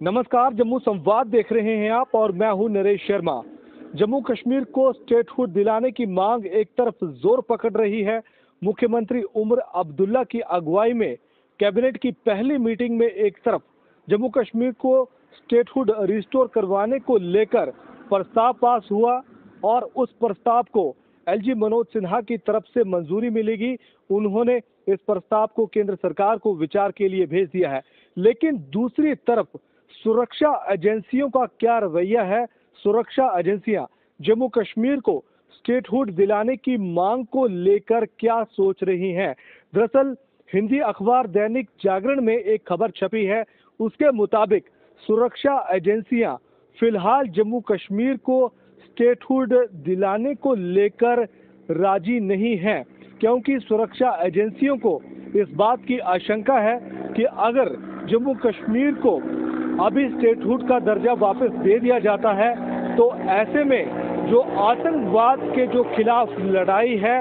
नमस्कार, जम्मू संवाद देख रहे हैं आप और मैं हूं नरेश शर्मा। जम्मू कश्मीर को स्टेटहुड दिलाने की मांग एक तरफ जोर पकड़ रही है। मुख्यमंत्री उमर अब्दुल्ला की अगुवाई में कैबिनेट की पहली मीटिंग में एक तरफ जम्मू कश्मीर को स्टेटहुड रिस्टोर करवाने को लेकर प्रस्ताव पास हुआ और उस प्रस्ताव को एलजी मनोज सिन्हा की तरफ से मंजूरी मिलेगी। उन्होंने इस प्रस्ताव को केंद्र सरकार को विचार के लिए भेज दिया है। लेकिन दूसरी तरफ सुरक्षा एजेंसियों का क्या रवैया है? सुरक्षा एजेंसियां जम्मू कश्मीर को स्टेटहुड दिलाने की मांग को लेकर क्या सोच रही हैं? दरअसल हिंदी अखबार दैनिक जागरण में एक खबर छपी है। उसके मुताबिक सुरक्षा एजेंसियां फिलहाल जम्मू कश्मीर को स्टेटहुड दिलाने को लेकर राजी नहीं है, क्योंकि सुरक्षा एजेंसियों को इस बात की आशंका है कि अगर जम्मू कश्मीर को अभी स्टेटहुड का दर्जा वापस दे दिया जाता है तो ऐसे में जो आतंकवाद के जो खिलाफ लड़ाई है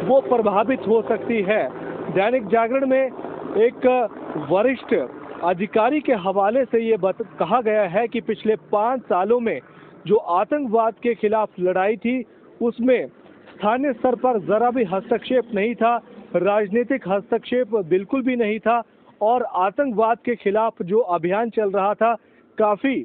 वो प्रभावित हो सकती है। दैनिक जागरण में एक वरिष्ठ अधिकारी के हवाले से ये कहा गया है कि पिछले 5 सालों में जो आतंकवाद के खिलाफ लड़ाई थी उसमें स्थानीय स्तर पर जरा भी हस्तक्षेप नहीं था, राजनीतिक हस्तक्षेप बिल्कुल भी नहीं था और आतंकवाद के खिलाफ जो अभियान चल रहा था काफी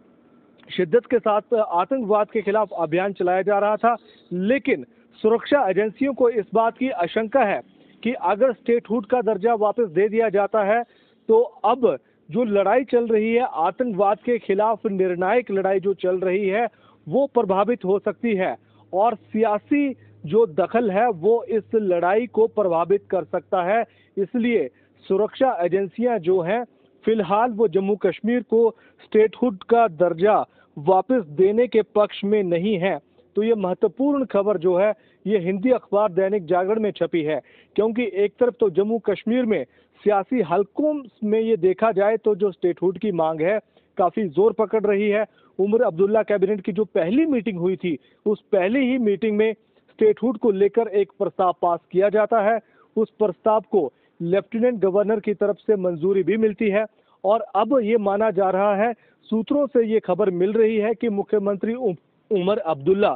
शिद्दत के साथ आतंकवाद के खिलाफ अभियान चलाया जा रहा था। लेकिन सुरक्षा एजेंसियों को इस बात की आशंका है कि अगर स्टेटहुड का दर्जा वापस दे दिया जाता है तो अब जो लड़ाई चल रही है आतंकवाद के खिलाफ, निर्णायक लड़ाई जो चल रही है वो प्रभावित हो सकती है और सियासी जो दखल है वो इस लड़ाई को प्रभावित कर सकता है। इसलिए सुरक्षा एजेंसियां जो हैं फिलहाल वो जम्मू कश्मीर को स्टेटहुड का दर्जा वापस देने के पक्ष में नहीं है। तो ये महत्वपूर्ण खबर जो है ये हिंदी अखबार दैनिक जागरण में छपी है, क्योंकि एक तरफ तो जम्मू कश्मीर में सियासी हलकों में ये देखा जाए तो जो स्टेटहुड की मांग है काफी जोर पकड़ रही है। उमर अब्दुल्ला कैबिनेट की जो पहली मीटिंग हुई थी उस पहली ही मीटिंग में स्टेटहुड को लेकर एक प्रस्ताव पास किया जाता है। उस प्रस्ताव को लेफ्टिनेंट गवर्नर की तरफ से मंजूरी भी मिलती है और अब ये माना जा रहा है, सूत्रों से ये खबर मिल रही है कि मुख्यमंत्री उमर अब्दुल्ला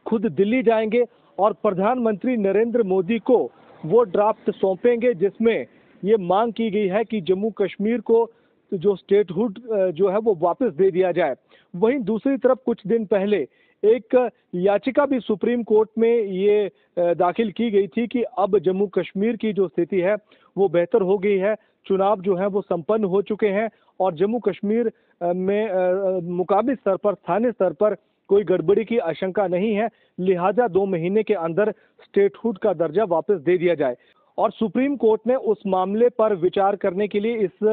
खुद दिल्ली जाएंगे और प्रधानमंत्री नरेंद्र मोदी को वो ड्राफ्ट सौंपेंगे जिसमें ये मांग की गई है कि जम्मू कश्मीर को जो स्टेटहुड जो है वो वापस दे दिया जाए। वहीं दूसरी तरफ कुछ दिन पहले एक याचिका भी सुप्रीम कोर्ट में ये दाखिल की गई थी कि अब जम्मू कश्मीर की जो स्थिति है वो बेहतर हो गई है, चुनाव जो है वो संपन्न हो चुके हैं और जम्मू कश्मीर में मुकामी स्तर पर, स्थानीय स्तर पर कोई गड़बड़ी की आशंका नहीं है, लिहाजा 2 महीने के अंदर स्टेटहुड का दर्जा वापस दे दिया जाए। और सुप्रीम कोर्ट ने उस मामले पर विचार करने के लिए इस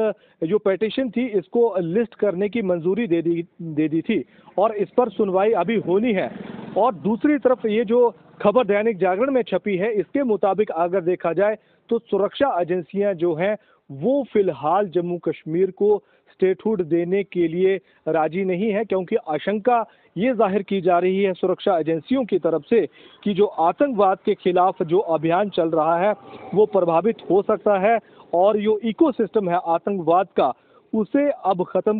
जो पिटीशन थी इसको लिस्ट करने की मंजूरी दे दी थी और इस पर सुनवाई अभी होनी है। और दूसरी तरफ ये जो खबर दैनिक जागरण में छपी है इसके मुताबिक अगर देखा जाए तो सुरक्षा एजेंसियां जो हैं वो फिलहाल जम्मू कश्मीर को स्टेटहुड देने के लिए राजी नहीं है, क्योंकि आशंका ये जाहिर की जा रही है सुरक्षा एजेंसियों की तरफ से कि जो आतंकवाद के खिलाफ जो अभियान चल रहा है वो प्रभावित हो सकता है और जो इकोसिस्टम है आतंकवाद का उसे अब खत्म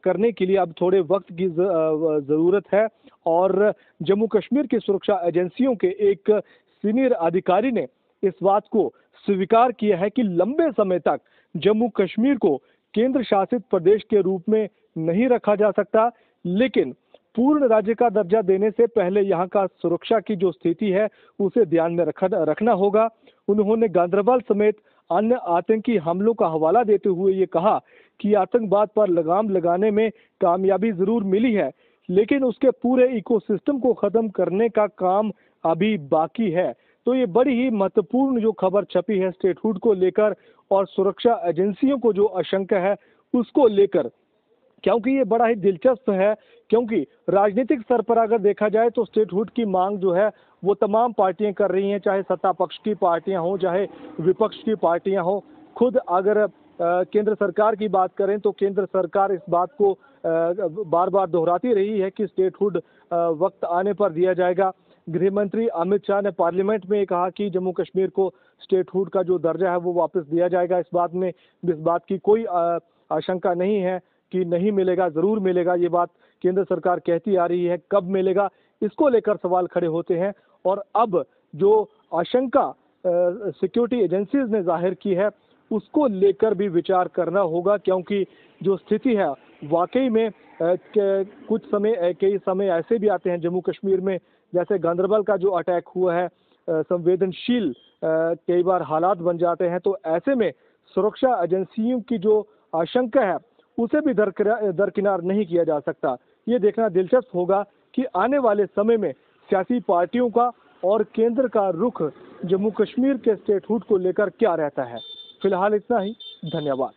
करने के लिए अब थोड़े वक्त की जरूरत है। और जम्मू कश्मीर की सुरक्षा एजेंसियों के एक सीनियर अधिकारी ने इस बात को स्वीकार किया है कि लंबे समय तक जम्मू कश्मीर को केंद्र शासित प्रदेश के रूप में नहीं रखा जा सकता, लेकिन पूर्ण राज्य का दर्जा देने से पहले यहाँ का सुरक्षा की जो स्थिति है उसे ध्यान में रखना होगा। उन्होंने गांदरबल समेत अन्य आतंकी हमलों का हवाला देते हुए ये कहा कि आतंकवाद पर लगाम लगाने में कामयाबी जरूर मिली है, लेकिन उसके पूरे इकोसिस्टम को खत्म करने का काम अभी बाकी है। तो ये बड़ी ही महत्वपूर्ण जो खबर छपी है स्टेटहुड को लेकर और सुरक्षा एजेंसियों को जो आशंका है उसको लेकर, क्योंकि ये बड़ा ही दिलचस्प है, क्योंकि राजनीतिक स्तर पर अगर देखा जाए तो स्टेटहुड की मांग जो है वो तमाम पार्टियां कर रही हैं, चाहे सत्ता पक्ष की पार्टियां हों चाहे विपक्ष की पार्टियां हों। खुद अगर केंद्र सरकार की बात करें तो केंद्र सरकार इस बात को बार बार दोहराती रही है कि स्टेटहुड वक्त आने पर दिया जाएगा। गृह मंत्री अमित शाह ने पार्लियामेंट में कहा कि जम्मू कश्मीर को स्टेटहुड का जो दर्जा है वो वापस दिया जाएगा। इस बात की कोई आशंका नहीं है कि नहीं मिलेगा, जरूर मिलेगा। ये बात केंद्र सरकार कहती आ रही है, कब मिलेगा इसको लेकर सवाल खड़े होते हैं। और अब जो आशंका सिक्योरिटी एजेंसीज ने जाहिर की है उसको लेकर भी विचार करना होगा, क्योंकि जो स्थिति है वाकई में कई समय ऐसे भी आते हैं जम्मू कश्मीर में, जैसे गांदरबल का जो अटैक हुआ है, संवेदनशील कई बार हालात बन जाते हैं। तो ऐसे में सुरक्षा एजेंसियों की जो आशंका है उसे भी दरकिनार नहीं किया जा सकता। ये देखना दिलचस्प होगा कि आने वाले समय में सियासी पार्टियों का और केंद्र का रुख जम्मू कश्मीर के स्टेटहुड को लेकर क्या रहता है। फिलहाल इतना ही, धन्यवाद।